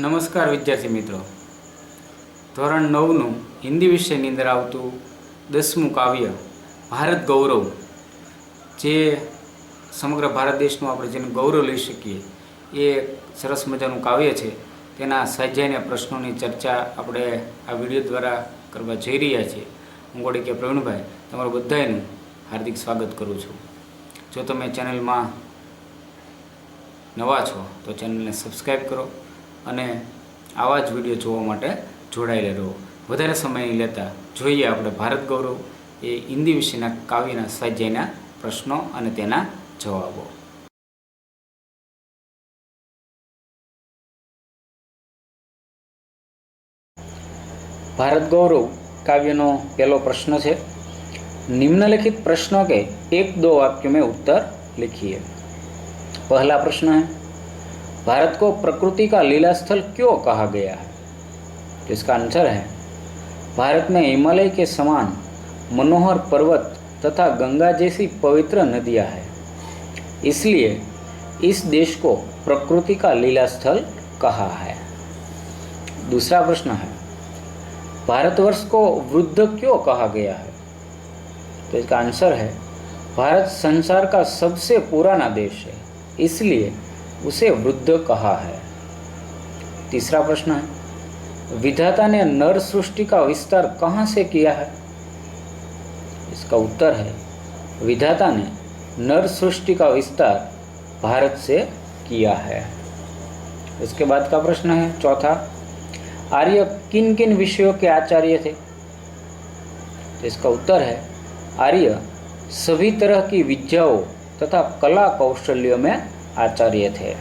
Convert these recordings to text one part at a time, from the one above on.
નમસ્કાર વિદ્યાર્થી મિત્રો, ધોરણ 9નું હિન્દી વિષયની અંદર આવતું 10મું કાવ્ય ભારત ગૌરવ, જે સમગ્ર ભારત દેશનું આપણે જેનું ગૌરવ લઈ શકીએ એ સરસ મજાનું કાવ્ય છે. તેના સ્વાધ્યાયના પ્રશ્નોની ચર્ચા આપણે આ વિડીયો દ્વારા કરવા જઈ રહ્યા છીએ. હું ગોડિકે પ્રવીણભાઈ તમારું બધાનું હાર્દિક સ્વાગત કરું છું. જો તમે ચેનલમાં નવા છો તો ચેનલને સબસ્ક્રાઈબ કરો અને આવા જ વિડીયો જોવા માટે જોડાયેલા રહો. વધારે સમય લેતા જોઈએ આપણે ભારત ગૌરવ એ હિન્દી વિષયના કાવ્યના સ્વાધ્યાયના પ્રશ્નો અને તેના જવાબો. भारत गौरव काव्यनो पहलो प्रश्न है, निम्नलिखित प्रश्नों के 1-2 वाक्यों में उत्तर लिखिए. पहला प्रश्न है, भारत को प्रकृति का लीला स्थल क्यों कहा गया है? तो इसका आंसर है, भारत में हिमालय के समान मनोहर पर्वत तथा गंगा जैसी पवित्र नदियां हैं, इसलिए इस देश को प्रकृति का लीला स्थल कहा है. दूसरा प्रश्न है, भारतवर्ष को वृद्ध क्यों कहा गया है? तो इसका आंसर है, भारत संसार का सबसे पुराना देश है, इसलिए उसे वृद्ध कहा है. तीसरा प्रश्न है, विधाता ने नर सृष्टि का विस्तार कहाँ से किया है? इसका उत्तर है, विधाता ने नर सृष्टि का विस्तार भारत से किया है. इसके बाद का प्रश्न है चौथा, आर्य किन किन विषयों के आचार्य थे? तो इसका उत्तर है, आर्य सभी तरह की विद्याओं तथा कला कौशल्यों में आचार्य थे.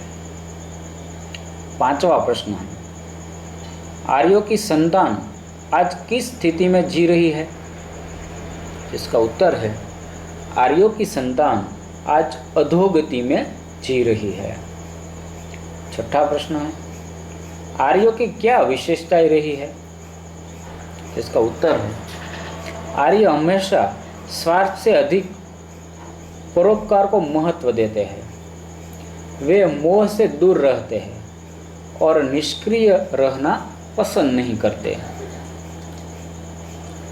पांचवा प्रश्न है, आर्यों की संतान आज किस स्थिति में जी रही है? इसका उत्तर है, आर्यों की संतान आज अधोगति में जी रही है. छठा प्रश्न है, आर्यों की क्या विशेषताएं रही है? इसका उत्तर है, आर्य हमेशा स्वार्थ से अधिक परोपकार को महत्व देते हैं. वे मोह से दूर रहते हैं और निष्क्रिय रहना पसंद नहीं करते.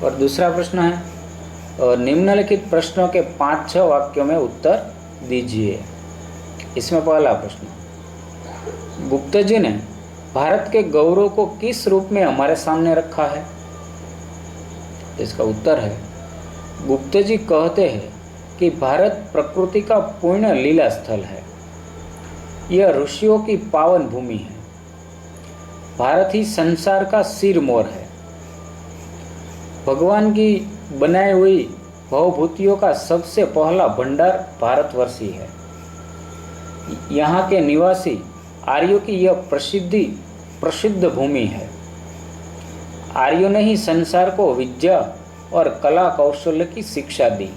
और दूसरा प्रश्न है, निम्नलिखित प्रश्नों के 5-6 वाक्यों में उत्तर दीजिए. इसमें पहला प्रश्न, गुप्त जी ने भारत के गौरव को किस रूप में हमारे सामने रखा है? इसका उत्तर है, गुप्त जी कहते हैं कि भारत प्रकृति का पूर्ण लीला स्थल है. यह ऋषियों की पावन भूमि है. भारत ही संसार का सिरमौर है. भगवान की बनाई हुई भवभूतियों का सबसे पहला भंडार भारतवर्ष ही है. यहाँ के निवासी आर्यों की यह प्रसिद्ध भूमि है. आर्यों ने ही संसार को विद्या और कला कौशल्य की शिक्षा दी.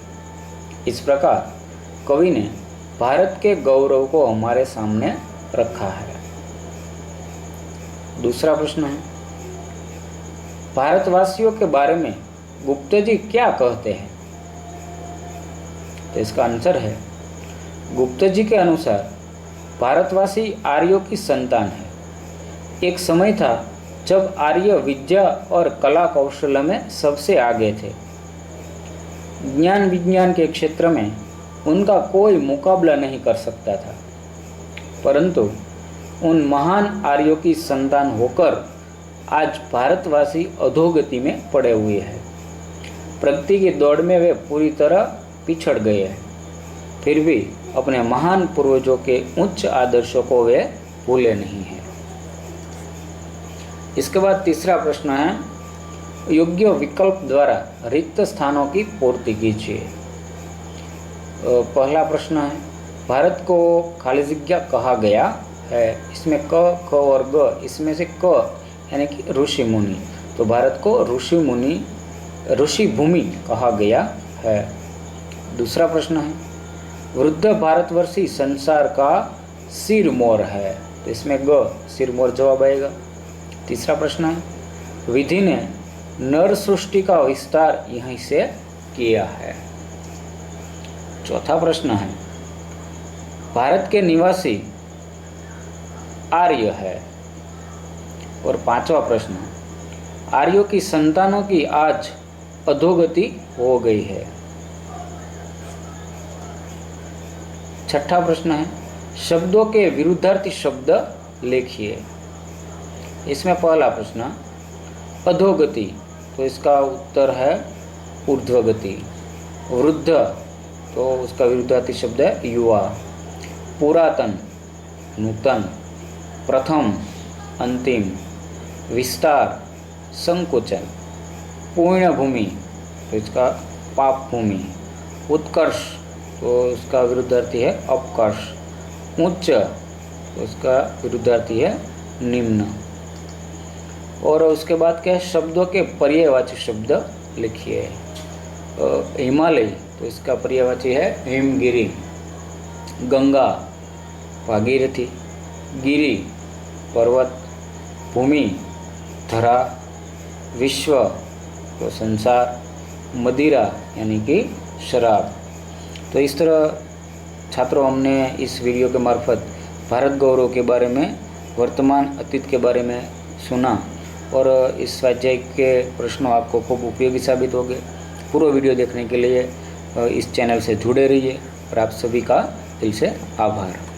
इस प्रकार कवि ने भारत के गौरव को हमारे सामने रखा है. दूसरा प्रश्न है, भारतवासियों के बारे में गुप्त जी क्या कहते हैं? तो इसका आंसर है, गुप्त जी के अनुसार भारतवासी आर्यों की संतान है. एक समय था जब आर्य विद्या और कला कौशल में सबसे आगे थे. ज्ञान विज्ञान के क्षेत्र में उनका कोई मुकाबला नहीं कर सकता था, परंतु उन महान आर्यों की संतान होकर आज भारतवासी अधोगति में पड़े हुए हैं. प्रगति की दौड़ में वे पूरी तरह पिछड़ गए हैं, फिर भी अपने महान पूर्वजों के उच्च आदर्शों को वे भूले नहीं हैं. इसके बाद तीसरा प्रश्न है, योग्य विकल्प द्वारा रिक्त स्थानों की पूर्ति कीजिए. पहला प्रश्न है, भारत को खाली जगह कहा गया है. इसमें क, ख और ग, इसमें से क यानी कि ऋषि मुनि, तो भारत को ऋषि भूमि कहा गया है. दूसरा प्रश्न है, वृद्ध भारतवर्षी संसार का सिरमौर है. तो इसमें ग सिरमौर जवाब आएगा. तीसरा प्रश्न है, विधि ने नर सृष्टि का विस्तार यहीं से किया है. चौथा प्रश्न है, भारत के निवासी आर्य है, और 5वां प्रश्न, आर्यों की संतानों की आज अधोगति हो गई है। 6ठा प्रश्न है, शब्दों के विरुद्धार्थी शब्द लिखिए। इसमें पहला प्रश्न अधोगति, तो इसका उत्तर है ऊर्ध्वगति। वृद्ध, तो उसका विरुद्धार्थी शब्द है युवा। पुरातन, नूतन। प्रथम, अंतिम। विस्तार, संकुचन। पूर्ण भूमि, तो इसका पाप भूमि। उत्कर्ष, तो उसका विरुद्धार्थी है अपकर्ष। उच्च, तो उसका विरुद्धार्थी है निम्न। और उसके बाद क्या है, शब्दों के पर्यायवाची शब्द लिखिए। हिमालय, तो इसका पर्यायवाची है हिमगिरी। गंगा, भागीरथी। गिरी, पर्वत। भूमि, धरा। विश्व, तो संसार। मदिरा यानी कि शराब। तो इस तरह छात्रों हमने इस वीडियो के मार्फत भारत गौरव के बारे में, वर्तमान अतीत के बारे में सुना और इस स्वाध्याय के प्रश्नों आपको खूब उपयोगी साबित होंगे। पूरा वीडियो देखने के लिए इस चैनल से जुड़े रहिए और आप सभी का दिल से आभार।